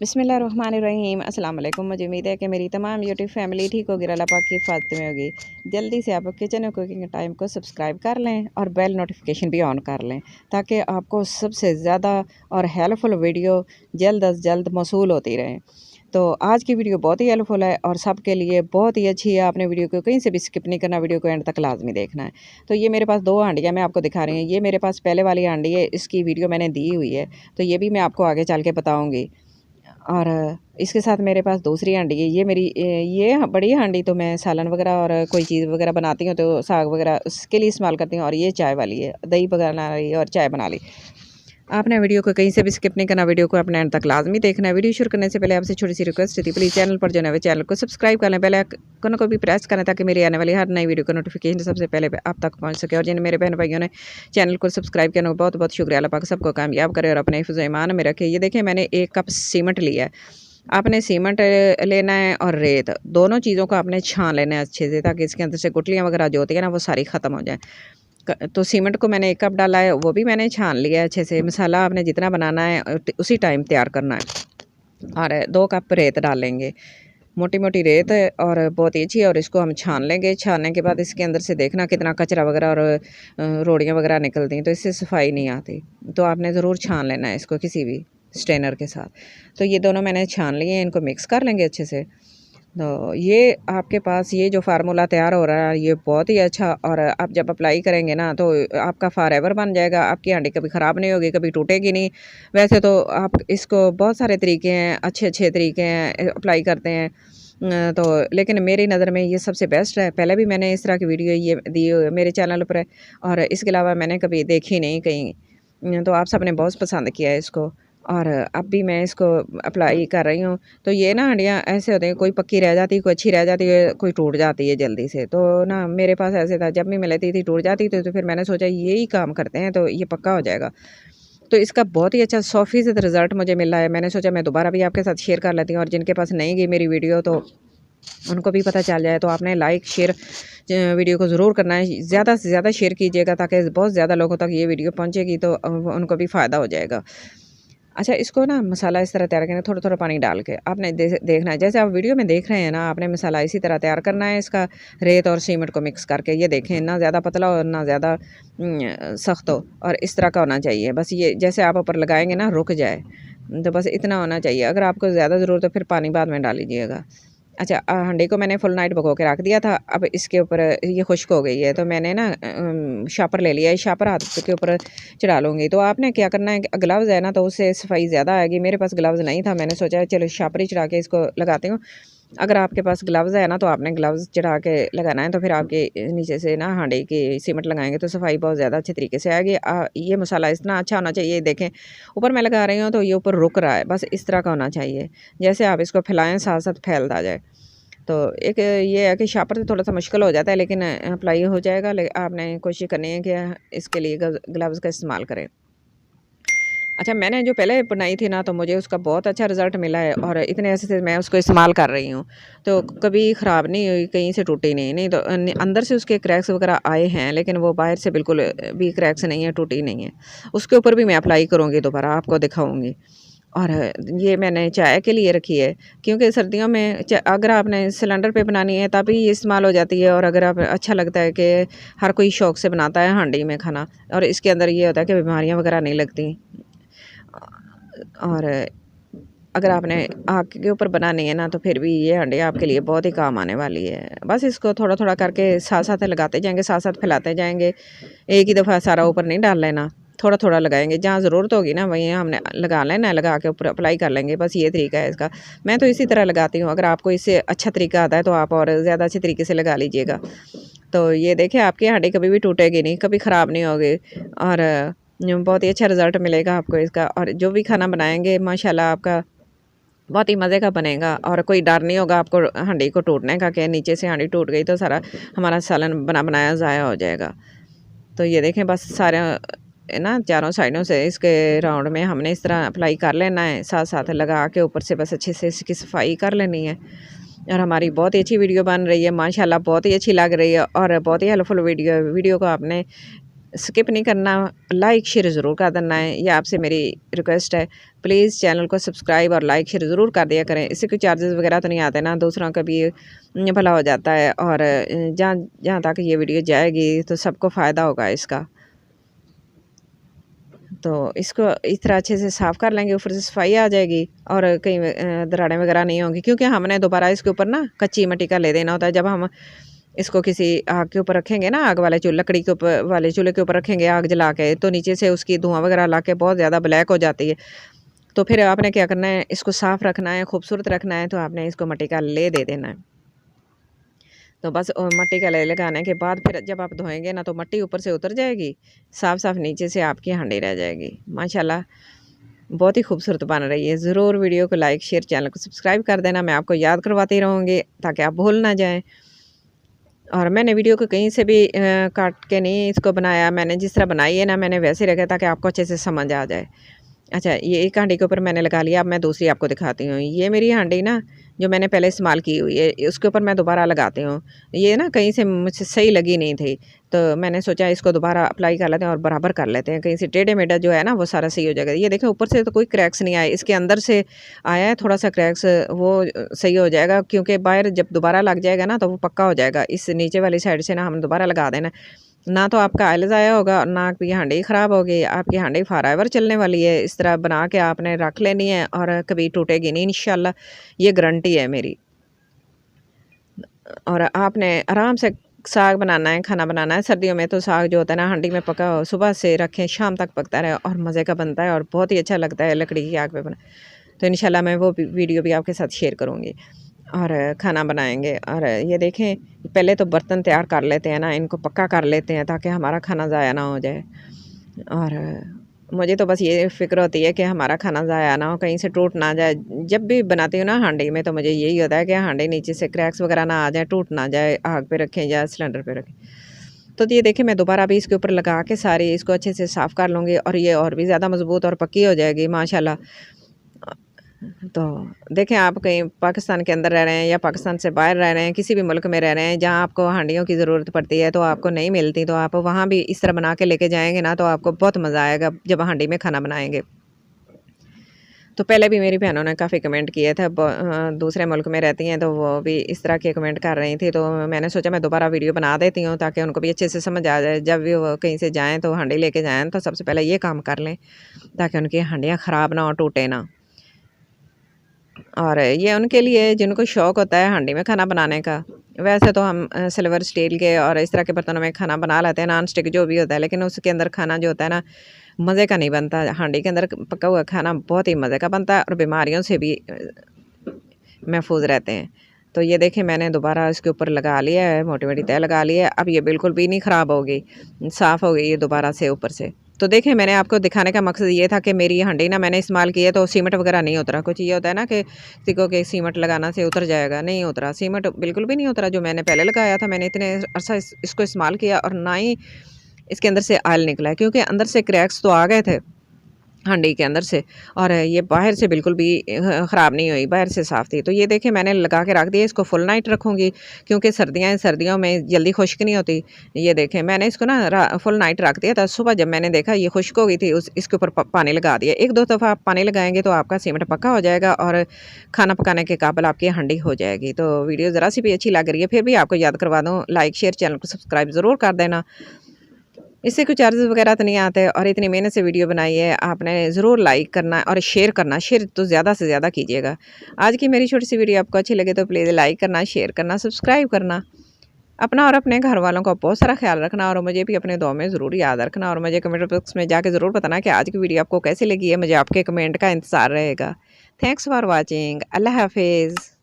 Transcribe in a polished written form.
बिस्मिल्लाहिर्रहमानिर्रहीम अस्सलाम वालेकुम। मुझे उम्मीद है कि मेरी तमाम यूट्यूब फैमिली ठीक होगी, अल्लाह पाक की हिफाज़त में होगी। जल्दी से आप किचन और कुकिंग टाइम को सब्सक्राइब कर लें और बेल नोटिफिकेशन भी ऑन कर लें, ताकि आपको सबसे ज़्यादा और हेल्पफुल वीडियो जल्द अज़ जल्द मौसूल होती रहें। तो आज की वीडियो बहुत ही हेल्पफुल है और सबके लिए बहुत ही अच्छी है। आपने वीडियो को कहीं से भी स्किप नहीं करना, वीडियो को एंड तक लाजमी देखना है। तो ये मेरे पास 2 हांडियाँ मैं आपको दिखा रही हूँ। ये मेरे पास पहले वाली हांडी है, इसकी वीडियो मैंने दी हुई है, तो ये भी मैं आपको आगे चल के बताऊँगी। और इसके साथ मेरे पास दूसरी हांडी है। ये मेरी ये बड़ी हांडी तो मैं सालन वगैरह और कोई चीज़ वगैरह बनाती हूँ, तो साग वगैरह उसके लिए इस्तेमाल करती हूँ। और ये चाय वाली है, दही बना ली और चाय बना ली। आपने वीडियो को कहीं से भी स्किप नहीं करना, वीडियो को अपने एंड तक लाजमी देखना है। वीडियो शुरू करने से पहले आपसे छोटी सी रिक्वेस्ट थी, प्लीज़ चैनल पर जो है चैनल को सब्सक्राइब कर लें, बेल आइकन को भी प्रेस करें, ताकि मेरी आने वाली हर नई वीडियो का नोटिफिकेशन सबसे पहले आप तक पहुंच सके। और जिन मेरे बहन भाइयों ने चैनल को सब्सक्राइब किया, बहुत बहुत शुक्रिया। अल्लाह पाक सबको कामयाब करे और अपने हिफ्ज़ ईमान में रखे। ये देखें, मैंने 1 कप सीमेंट लिया है। आपने सीमेंट लेना है और रेत, दोनों चीज़ों को आपने छान लेना है अच्छे से, ताकि इसके अंदर से गुठलियाँ वगैरह जो होती है ना, वो सारी ख़त्म हो जाए। तो सीमेंट को मैंने 1 कप डाला है, वो भी मैंने छान लिया है अच्छे से। मसाला आपने जितना बनाना है उसी टाइम तैयार करना है। और 2 कप रेत डालेंगे, मोटी-मोटी रेत है और बहुत ही अच्छी है। और इसको हम छान लेंगे। छानने के बाद इसके अंदर से देखना कितना कचरा वगैरह और रोड़ियाँ वगैरह निकलती हैं, तो इससे सफाई नहीं आती। तो आपने ज़रूर छान लेना है इसको किसी भी स्ट्रेनर के साथ। तो ये दोनों मैंने छान लिए हैं, इनको मिक्स कर लेंगे अच्छे से। तो ये आपके पास ये जो फार्मूला तैयार हो रहा है, ये बहुत ही अच्छा, और आप जब अप्लाई करेंगे ना, तो आपका फॉरएवर बन जाएगा। आपकी हांडी कभी ख़राब नहीं होगी, कभी टूटेगी नहीं। वैसे तो आप इसको बहुत सारे तरीके हैं, अच्छे-अच्छे तरीके हैं, अप्लाई करते हैं। तो लेकिन मेरी नज़र में ये सबसे बेस्ट है। पहले भी मैंने इस तरह की वीडियो ये दी मेरे चैनल पर है, और इसके अलावा मैंने कभी देखी नहीं कहीं। तो आप सबने बहुत पसंद किया है इसको, और अब भी मैं इसको अप्लाई कर रही हूँ। तो ये ना हंडियाँ ऐसे होते हैं, कोई पक्की रह जाती है, कोई अच्छी रह जाती है, कोई टूट जाती है जल्दी से। तो ना मेरे पास ऐसे था, जब भी मैं लेती थी टूट जाती थी, तो फिर मैंने सोचा यही काम करते हैं, तो ये पक्का हो जाएगा। तो इसका बहुत ही अच्छा 100% रिज़ल्ट मुझे मिला है। मैंने सोचा मैं दोबारा भी आपके साथ शेयर कर लेती हूँ, और जिनके पास नहीं गई मेरी वीडियो, तो उनको भी पता चल जाए। तो आपने लाइक शेयर वीडियो को ज़रूर करना है, ज़्यादा से ज़्यादा शेयर कीजिएगा, ताकि बहुत ज़्यादा लोगों तक ये वीडियो पहुँचेगी, तो उनको भी फ़ायदा हो जाएगा। अच्छा, इसको ना मसाला इस तरह तैयार करना है, थोड़ा-थोड़ा पानी डाल के। आपने देखना है, जैसे आप वीडियो में देख रहे हैं ना, आपने मसाला इसी तरह तैयार करना है इसका, रेत और सीमेंट को मिक्स करके। ये देखें, ना ज़्यादा पतला हो, ना ज़्यादा सख्त हो, और इस तरह का होना चाहिए। बस ये जैसे आप ऊपर लगाएँगे ना, रुक जाए, तो बस इतना होना चाहिए। अगर आपको ज़्यादा ज़रूरत है, फिर पानी बाद में डाल लीजिएगा। अच्छा, हांडी को मैंने फुल नाइट भिगो के रख दिया था। अब इसके ऊपर ये खुश्क हो गई है, तो मैंने ना शापर ले लिया है, शापर हाथ के ऊपर चढ़ा लूँगी। तो आपने क्या करना है कि ग्लव्स है ना, तो उससे सफाई ज़्यादा आएगी। मेरे पास ग्लव्स नहीं था, मैंने सोचा चलो शापर ही चढ़ा के इसको लगाती हूँ। अगर आपके पास ग्लव्स है ना, तो आपने ग्लव्स चढ़ा के लगाना है, तो फिर आपके नीचे से ना हांडी की सीमेंट लगाएँगे, तो सफाई बहुत ज़्यादा अच्छे तरीके से आएगी। ये मसाला इतना अच्छा होना चाहिए, देखें ऊपर मैं लगा रही हूँ, तो ये ऊपर रुक रहा है, बस इस तरह का होना चाहिए। जैसे आप इसको फैलाएँ, साथ-साथ फैलता जाए। तो एक ये है कि शापर से थोड़ा-सा मुश्किल हो जाता है, लेकिन अप्लाई हो जाएगा। ले आपने कोशिश करनी है कि इसके लिए ग्लव्स का इस्तेमाल करें। अच्छा, मैंने जो पहले बनाई थी ना, तो मुझे उसका बहुत अच्छा रिज़ल्ट मिला है, और इतने अरसे से मैं उसको इस्तेमाल कर रही हूँ। तो कभी ख़राब नहीं हुई, कहीं से टूटी नहीं। नहीं तो अंदर से उसके क्रैक्स वग़ैरह आए हैं, लेकिन वो बाहर से बिल्कुल भी क्रैक्स नहीं है, टूटी नहीं है। उसके ऊपर भी मैं अप्लाई करूँगी, दोबारा आपको दिखाऊँगी। और ये मैंने चाय के लिए रखी है, क्योंकि सर्दियों में अगर आपने सिलेंडर पे बनानी है, तभी ये इस्तेमाल हो जाती है। और अगर आप अच्छा लगता है कि हर कोई शौक़ से बनाता है हांडी में खाना, और इसके अंदर ये होता है कि बीमारियाँ वग़ैरह नहीं लगती। और अगर आपने आग के ऊपर बनानी है ना, तो फिर भी ये हांडी आपके लिए बहुत ही काम आने वाली है। बस इसको थोड़ा-थोड़ा करके साथ-साथ लगाते जाएँगे, साथ-साथ फैलाते जाएँगे। एक ही दफ़ा सारा ऊपर नहीं डाल लेना, थोड़ा-थोड़ा लगाएँगे। जहाँ ज़रूरत होगी ना, वहीं हमने लगा लेना है, लगा के ऊपर अप्लाई कर लेंगे। बस ये तरीका है इसका। मैं तो इसी तरह लगाती हूँ। अगर आपको इससे अच्छा तरीका आता है, तो आप और ज़्यादा अच्छे तरीके से लगा लीजिएगा। तो ये देखिए, आपकी हांडी कभी भी टूटेगी नहीं, कभी ख़राब नहीं होगी, और बहुत ही अच्छा रिज़ल्ट मिलेगा आपको इसका। और जो भी खाना बनाएँगे, माशाल्लाह आपका बहुत ही मज़े का बनेगा, और कोई डर नहीं होगा आपको हांडी को टूटने का, कि नीचे से हांडी टूट गई तो सारा हमारा सालन बना बनाया ज़ाया हो जाएगा। तो ये देखें, बस सारा ना चारों साइडों से इसके राउंड में हमने इस तरह अप्लाई कर लेना है, साथ-साथ लगा के ऊपर से बस अच्छे से इसकी सफाई कर लेनी है। और हमारी बहुत ही अच्छी वीडियो बन रही है, माशाल्लाह बहुत ही अच्छी लग रही है, और बहुत ही हेल्पफुल वीडियो को आपने स्किप नहीं करना, लाइक शेयर ज़रूर कर देना है, ये आपसे मेरी रिक्वेस्ट है। प्लीज़ चैनल को सब्सक्राइब और लाइक शेयर ज़रूर कर दिया करें। इससे कोई चार्जेस वगैरह तो नहीं आते ना, दूसरों का भी भला हो जाता है, और जहाँ जहाँ तक ये वीडियो जाएगी तो सबको फ़ायदा होगा इसका। तो इसको इस तरह अच्छे से साफ़ कर लेंगे, ऊपर से सफाई आ जाएगी और कहीं दरारें वगैरह नहीं होंगी, क्योंकि हमने दोबारा इसके ऊपर ना कच्ची मिट्टी का ले देना होता है। जब हम इसको किसी आग के ऊपर रखेंगे ना, आग वाले चूल्हे, लकड़ी के ऊपर वाले चूल्हे के ऊपर रखेंगे आग जला के, तो नीचे से उसकी धुआं वगैरह ला के बहुत ज़्यादा ब्लैक हो जाती है। तो फिर आपने क्या करना है, इसको साफ़ रखना है, खूबसूरत रखना है, तो आपने इसको मिट्टी का ले दे देना है। तो बस मिट्टी का ले लगाने के बाद फिर जब आप धोएंगे ना, तो मिट्टी ऊपर से उतर जाएगी, साफ साफ नीचे से आपकी हांडी रह जाएगी। माशाल्लाह बहुत ही खूबसूरत बन रही है। ज़रूर वीडियो को लाइक शेयर, चैनल को सब्सक्राइब कर देना। मैं आपको याद करवाती रहूँगी ताकि आप भूल ना जाएं। और मैंने वीडियो को कहीं से भी काट के नहीं इसको बनाया, मैंने जिस तरह बनाई है ना, मैंने वैसे रखा ताकि आपको अच्छे से समझ आ जाए। अच्छा, ये एक हांडी के ऊपर मैंने लगा लिया, अब मैं दूसरी आपको दिखाती हूँ। ये मेरी हांडी ना जो मैंने पहले इस्तेमाल की हुई है, उसके ऊपर मैं दोबारा लगाती हूँ। ये ना कहीं से मुझसे सही लगी नहीं थी, तो मैंने सोचा इसको दोबारा अप्लाई कर लेते हैं और बराबर कर लेते हैं, कहीं से टेढ़े-मेढ़ा जो है ना वो सारा सही हो जाएगा। ये देखें ऊपर से तो कोई क्रैक्स नहीं आए, इसके अंदर से आया है थोड़ा-सा क्रैक्स, वो सही हो जाएगा, क्योंकि बाहर जब दोबारा लग जाएगा ना तो वो पक्का हो जाएगा। इस नीचे वाली साइड से ना हम दोबारा लगा देना, ना तो आपका ऑयल ज़ाया होगा और ना आपकी हांडी ख़राब होगी। आपकी हांडी फॉरएवर चलने वाली है। इस तरह बना के आपने रख लेनी है और कभी टूटेगी नहीं इंशाल्लाह, ये गारंटी है मेरी। और आपने आराम से साग बनाना है, खाना बनाना है। सर्दियों में तो साग जो होता है ना हांडी में पका हो, सुबह से रखें शाम तक पकता रहे और मज़े का बनता है और बहुत ही अच्छा लगता है लकड़ी की आग पे बना। तो इंशाल्लाह मैं वो वीडियो भी आपके साथ शेयर करूँगी और खाना बनाएँगे। और ये देखें, पहले तो बर्तन तैयार कर लेते हैं ना, इनको पक्का कर लेते हैं ताकि हमारा खाना ज़ाया ना हो जाए। और मुझे तो बस ये फ़िक्र होती है कि हमारा खाना ज़ाया ना हो, कहीं से टूट ना जाए। जब भी बनाती हूँ ना हांडी में, तो मुझे यही होता है कि हांडी नीचे से क्रैक्स वगैरह ना आ जाए, टूट ना जाए, आग पे रखें या सिलेंडर पे रखें। तो ये देखिए मैं दोबारा भी इसके ऊपर लगा के सारी इसको अच्छे से साफ़ कर लूँगी और ये और भी ज़्यादा मज़बूत और पक्की हो जाएगी माशाल्लाह। तो देखें, आप कहीं पाकिस्तान के अंदर रह रहे हैं या पाकिस्तान से बाहर रह रहे हैं, किसी भी मुल्क में रह रहे हैं जहाँ आपको हांडियों की ज़रूरत पड़ती है, तो आपको नहीं मिलती, तो आप वहाँ भी इस तरह बना के लेके जाएँगे ना, तो आपको बहुत मज़ा आएगा जब हांडी में खाना बनाएँगे। तो पहले भी मेरी बहनों ने काफ़ी कमेंट किए थे, दूसरे मुल्क में रहती हैं, तो वो भी इस तरह के कमेंट कर रही थी, तो मैंने सोचा मैं दोबारा वीडियो बना देती हूँ ताकि उनको भी अच्छे से समझ आ जाए। जब भी वो कहीं से जाएँ तो हांडी लेके जाएँ, तो सबसे पहले ये काम कर लें ताकि उनकी हांडियाँ ख़राब ना हो, टूटे ना। और ये उनके लिए जिनको शौक़ होता है हांडी में खाना बनाने का। वैसे तो हम सिल्वर, स्टील के और इस तरह के बर्तनों में खाना बना लेते हैं, नॉन स्टिक जो भी होता है, लेकिन उसके अंदर खाना जो होता है ना, मज़े का नहीं बनता। हांडी के अंदर पका हुआ खाना बहुत ही मज़े का बनता है और बीमारियों से भी महफूज़ रहते हैं। तो ये देखें मैंने दोबारा इसके ऊपर लगा लिया है, मोटी-मोटी तह लगा ली है। अब ये बिल्कुल भी नहीं ख़राब होगी, साफ़ हो गई है दोबारा से ऊपर से। तो देखें, मैंने आपको दिखाने का मकसद ये था कि मेरी हांडी ना मैंने इस्तेमाल की है तो सीमेंट वगैरह नहीं उतरा। कुछ ये होता है ना कि किसी को कि सीमेंट लगाना से उतर जाएगा, नहीं उतरा। सीमेंट बिल्कुल भी नहीं उतरा जो मैंने पहले लगाया था। मैंने इतने अरसा इसको इस्तेमाल किया और ना ही इसके अंदर से ऑयल निकला है, क्योंकि अंदर से क्रैक्स तो आ गए थे हांडी के अंदर से, और ये बाहर से बिल्कुल भी ख़राब नहीं हुई, बाहर से साफ़ थी। तो ये देखिए मैंने लगा के रख दिया, इसको फुल नाइट रखूँगी क्योंकि सर्दियाँ हैं, सर्दियों में जल्दी खुश्क नहीं होती। ये देखें मैंने इसको ना फुल नाइट रख दिया था। सुबह जब मैंने देखा ये खुश्क हो गई थी, इसके ऊपर पानी लगा दिया। 1-2 दफ़ा आप पानी लगाएँगे तो आपका सीमेंट पक्का हो जाएगा और खाना पकाने के काबिल आपकी हांडी हो जाएगी। तो वीडियो ज़रा सी भी अच्छी लग रही है, फिर भी आपको याद करवा दूँ, लाइक शेयर, चैनल को सब्सक्राइब ज़रूर कर देना। इससे कोई चार्जेस वगैरह तो नहीं आते और इतनी मेहनत से वीडियो बनाई है, आपने ज़रूर लाइक करना और शेयर करना। शेयर तो ज़्यादा से ज़्यादा कीजिएगा। आज की मेरी छोटी सी वीडियो आपको अच्छी लगे तो प्लीज़ लाइक करना, शेयर करना, सब्सक्राइब करना। अपना और अपने घर वालों का बहुत सारा ख्याल रखना और मुझे भी अपने दुआ में ज़रूर याद रखना और मुझे कमेंट बॉक्स में जाके ज़रूर बताना कि आज की वीडियो आपको कैसी लगी है। मुझे आपके कमेंट का इंतज़ार रहेगा। Thanks for watching. अल्लाह हाफिज़।